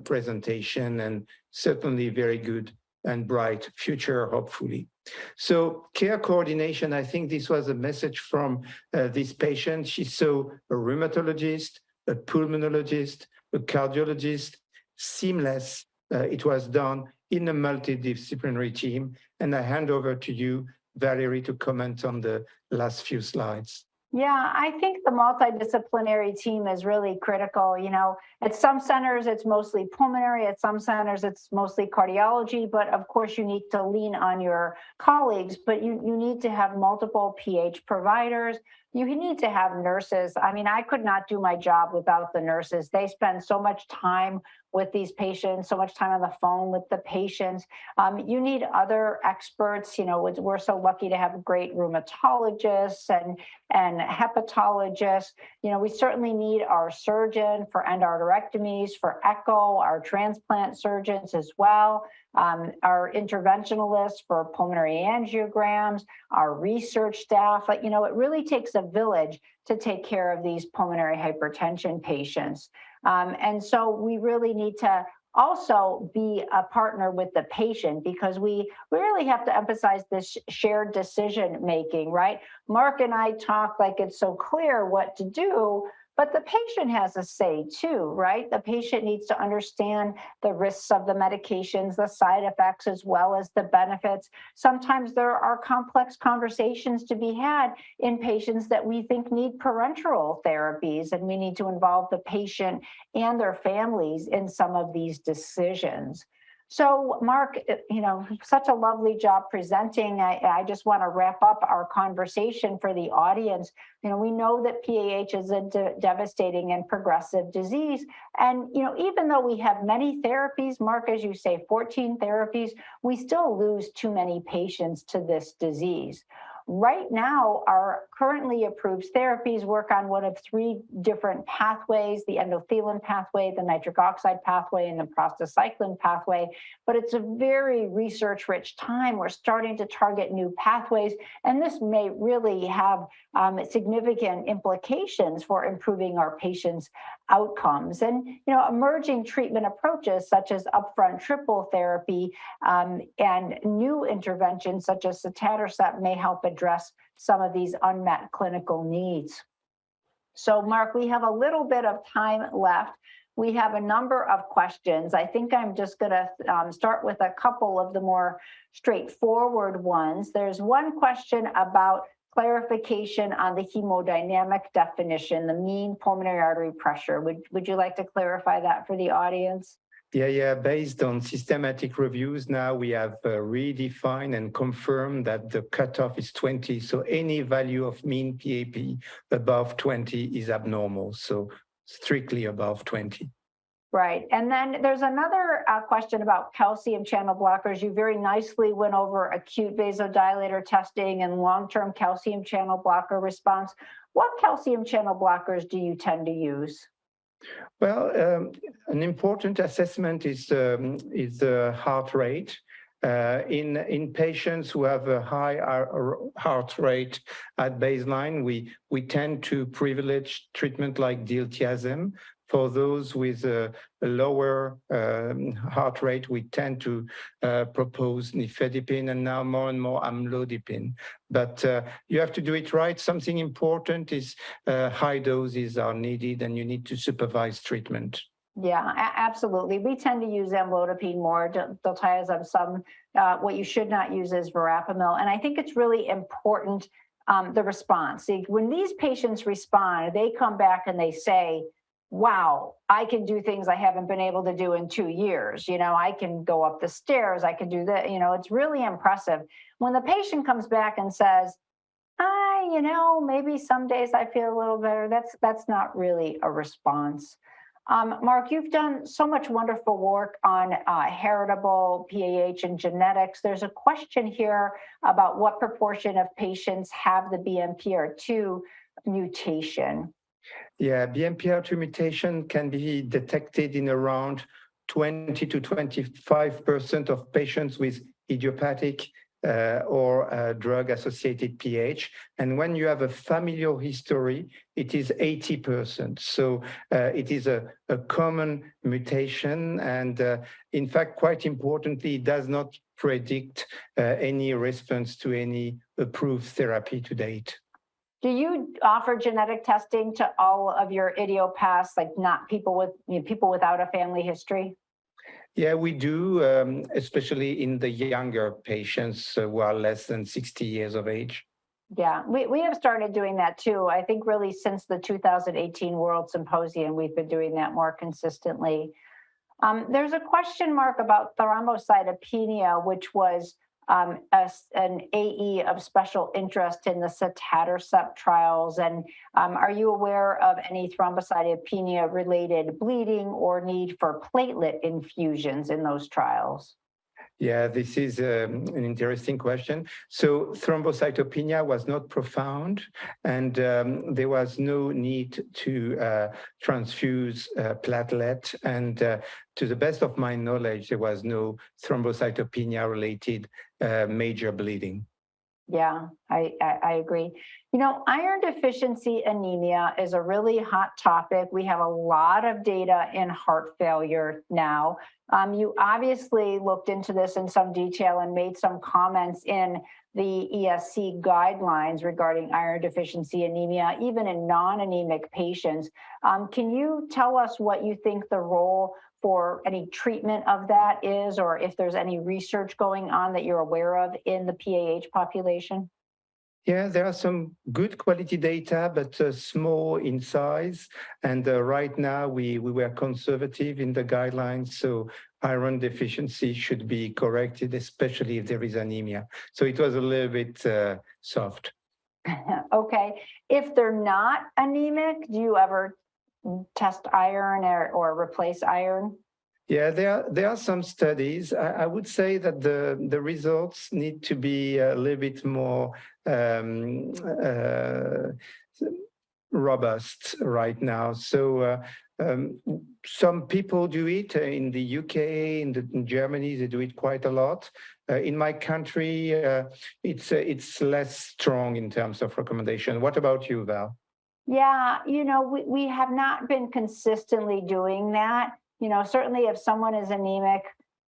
presentation and certainly very good and bright future, hopefully. So care coordination, I think this was a message from this patient. She saw a rheumatologist, a pulmonologist, a cardiologist, seamless. It was done in a multidisciplinary team. And I hand over to you, Valerie, to comment on the last few slides. Yeah, I think the multidisciplinary team is really critical. You know, at some centers, it's mostly pulmonary. At some centers, it's mostly cardiology. But of course, you need to lean on your colleagues, but you need to have multiple PH providers. You need to have nurses. I mean, I could not do my job without the nurses. They spend so much time with these patients, so much time on the phone with the patients. You need other experts. You know, we're so lucky to have great rheumatologists and hepatologists. You know, we certainly need our surgeon for endarterectomies, for echo, our transplant surgeons as well, our interventionalists for pulmonary angiograms, our research staff. You know, it really takes a village to take care of these pulmonary hypertension patients. And so we really need to also be a partner with the patient, because we really have to emphasize this shared decision making, right? Mark and I talk like it's so clear what to do, but the patient has a say too, right? The patient needs to understand the risks of the medications, the side effects, as well as the benefits. Sometimes there are complex conversations to be had in patients that we think need parenteral therapies, and we need to involve the patient and their families in some of these decisions. So, Mark, you know, such a lovely job presenting. I just want to wrap up our conversation for the audience. You know, we know that PAH is a devastating and progressive disease. And, you know, even though we have many therapies, Mark, as you say, 14 therapies, we still lose too many patients to this disease. right now, our currently approved therapies work on one of three different pathways: the endothelin pathway, the nitric oxide pathway, and the prostacyclin pathway. But it's a very research-rich time. We're starting to target new pathways, and this may really have significant implications for improving our patients' outcomes. And emerging treatment approaches such as upfront triple therapy and new interventions such as sotatercept may help address some of these unmet clinical needs. So, Mark, we have a little bit of time left. We have a number of questions. I think I'm just going to start with a couple of the more straightforward ones. There's one question about clarification on the hemodynamic definition, the mean pulmonary artery pressure. Would you like to clarify that for the audience? Yeah. Based on systematic reviews, now we have redefined and confirmed that the cutoff is 20. So any value of mean PAP above 20 is abnormal. So strictly above 20. Right. And then there's another question about calcium channel blockers. You very nicely went over acute vasodilator testing and long-term calcium channel blocker response. What calcium channel blockers do you tend to use? Well, an important assessment is the heart rate. In patients who have a high heart rate at baseline, we tend to privilege treatment like diltiazem. For those with a lower heart rate, we tend to propose nifedipine and now more and more amlodipine. But you have to do it right. Something important is high doses are needed and you need to supervise treatment. Yeah, absolutely. We tend to use amlodipine more, diltiazem some. What you should not use is verapamil. And I think it's really important, the response. See, when these patients respond, they come back and they say, wow, I can do things I haven't been able to do in 2 years. I can go up the stairs. I can do that. It's really impressive. When the patient comes back and says, maybe some days I feel a little better, that's not really a response. Mark, you've done so much wonderful work on heritable PAH and genetics. There's a question here about what proportion of patients have the BMPR2 mutation. Yeah, BMPR2 mutation can be detected in around 20 to 25% of patients with idiopathic or drug-associated PH. And when you have a familial history, it is 80%. So it is a common mutation. And in fact, quite importantly, it does not predict any response to any approved therapy to date. Do you offer genetic testing to all of your idiopaths, like not people without a family history? Yeah, we do, especially in the younger patients who are less than 60 years of age. Yeah, we have started doing that too. I think really since the 2018 World Symposium, we've been doing that more consistently. There's a question mark about thrombocytopenia, which was an AE of special interest in the sotatercept trials. And are you aware of any thrombocytopenia-related bleeding or need for platelet infusions in those trials? Yeah, this is an interesting question. So thrombocytopenia was not profound, and there was no need to transfuse platelet. And to the best of my knowledge, there was no thrombocytopenia-related major bleeding. Yeah, I agree. Iron deficiency anemia is a really hot topic. We have a lot of data in heart failure now. You obviously looked into this in some detail and made some comments in the ESC guidelines regarding iron deficiency anemia, even in non-anemic patients. Can you tell us what you think the role for any treatment of that is, or if there's any research going on that you're aware of in the PAH population? Yeah, there are some good quality data, but small in size. And right now, we were conservative in the guidelines. So iron deficiency should be corrected, especially if there is anemia. So it was a little bit soft. Okay. If they're not anemic, do you ever test iron or replace iron? Yeah, there are some studies. I would say that the results need to be a little bit more robust right now. So some people do it in the UK, in Germany, they do it quite a lot. In my country, it's less strong in terms of recommendation. What about you, Val? Yeah, we have not been consistently doing that. Certainly if someone is anemic,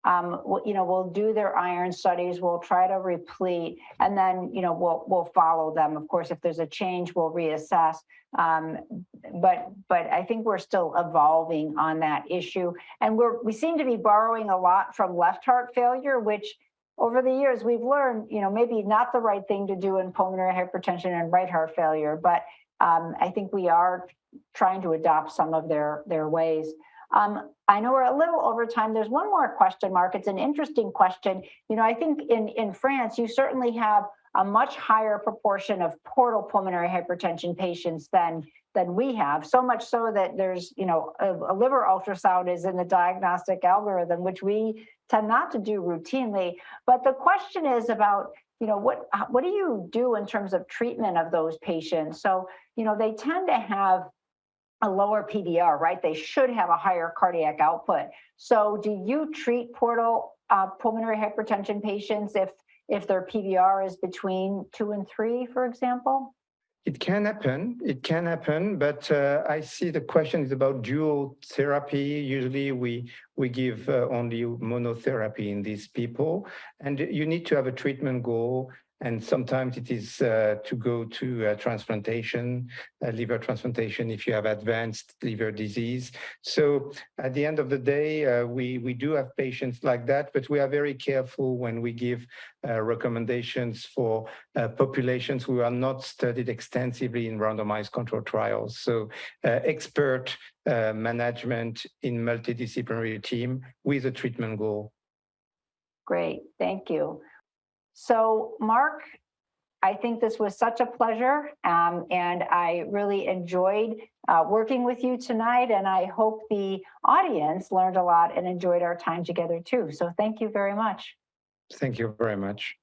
we'll do their iron studies, we'll try to replete, and then, we'll follow them. Of course, if there's a change, we'll reassess. But I think we're still evolving on that issue. And we seem to be borrowing a lot from left heart failure, which over the years we've learned, maybe not the right thing to do in pulmonary hypertension and right heart failure, but I think we are trying to adopt some of their ways. I know we're a little over time. There's one more question, Mark. It's an interesting question. I think in France, you certainly have a much higher proportion of portal pulmonary hypertension patients than we have. So much so that there's, a liver ultrasound is in the diagnostic algorithm, which we tend not to do routinely. But the question is about, what do you do in terms of treatment of those patients? So, they tend to have a lower PVR, right? They should have a higher cardiac output. So do you treat portal pulmonary hypertension patients if their PVR is between 2 and 3, for example? It can happen, but I see the question is about dual therapy. Usually we give only monotherapy in these people, and you need to have a treatment goal. And sometimes it is to go to transplantation, liver transplantation, if you have advanced liver disease. So at the end of the day, we do have patients like that, but we are very careful when we give recommendations for populations who are not studied extensively in randomized controlled trials. So expert management in multidisciplinary team with a treatment goal. Great, thank you. So, Mark, I think this was such a pleasure, and I really enjoyed working with you tonight, and I hope the audience learned a lot and enjoyed our time together too. So thank you very much. Thank you very much.